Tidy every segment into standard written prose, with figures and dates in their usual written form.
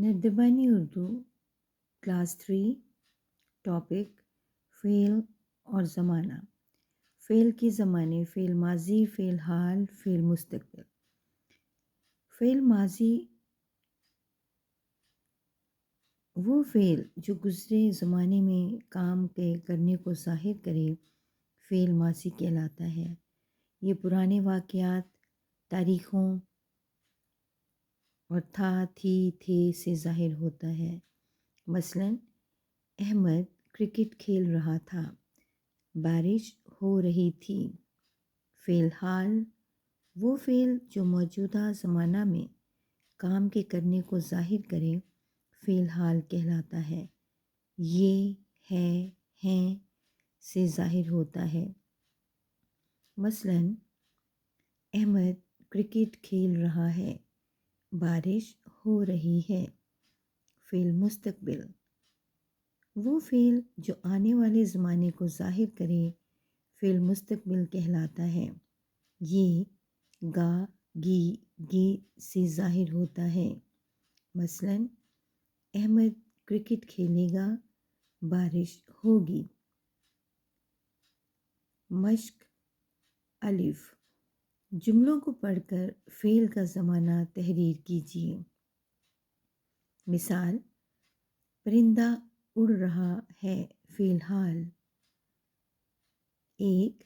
نردبانی Urdu class 3 topic فعل اور زمانہ. فعل کے زمانے: فعل ماضی، فعل حال، فعل مستقبل. فعل ماضی وہ فعل جو گزرے زمانے میں کام کے کرنے کو ظاہر کرے فعل ماضی کہلاتا ہے. یہ پرانے واقعات، تاریخوں اور تھا، تھی، تھے سے ظاہر ہوتا ہے. مثلاً احمد کرکٹ کھیل رہا تھا، بارش ہو رہی تھی. فعل حال وہ فعل جو موجودہ زمانہ میں کام کے کرنے کو ظاہر کرے فعل حال کہلاتا ہے. یہ، ہے، ہیں سے ظاہر ہوتا ہے. مثلاً احمد کرکٹ کھیل رہا ہے، بارش ہو رہی ہے. فعل مستقبل وہ فعل جو آنے والے زمانے کو ظاہر کرے فعل مستقبل کہلاتا ہے. یہ گا، گی، گی سے ظاہر ہوتا ہے. مثلاً احمد کرکٹ کھیلے گا، بارش ہوگی. مشق الف. جملوں کو پڑھ کر فعل کا زمانہ تحریر کیجیے. مثال: پرندہ اڑ رہا ہے فعل حال. 1.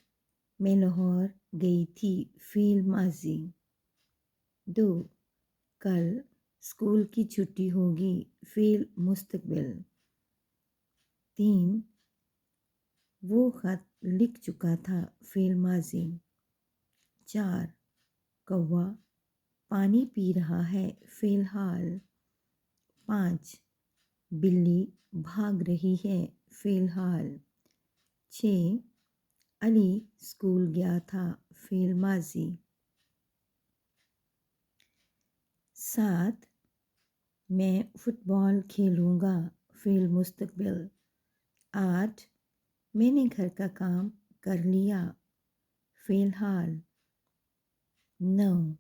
میں لاہور گئی تھی فعل ماضی. 2. کل اسکول کی چھٹی ہوگی فعل مستقبل. 3. وہ خط لکھ چکا تھا فعل ماضی. 4. کوا پانی پی رہا ہے فعل حال. 5. بلی بھاگ رہی ہے فعل حال. 6. علی اسکول گیا تھا فعل ماضی. 7. میں فٹ بال کھیلوں گا فعل مستقبل. 8. میں نے گھر کا کام کر لیا فعل حال. 9.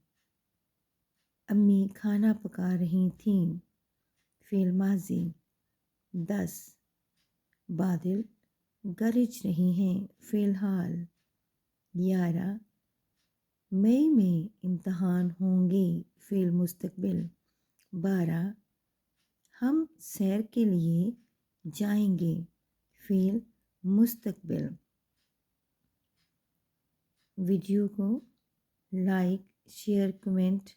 امی کھانا پکا رہی تھیں فعل ماضی. 10. بادل گرج رہے ہیں فعل حال. 11. مئی میں امتحان ہوں گے فعل مستقبل. 12. ہم سیر کے لیے جائیں گے فعل مستقبل. ویڈیو کو لائک، شیئر، کمنٹ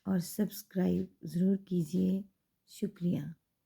اور سبسکرائب ضرور کیجیے. شکریہ.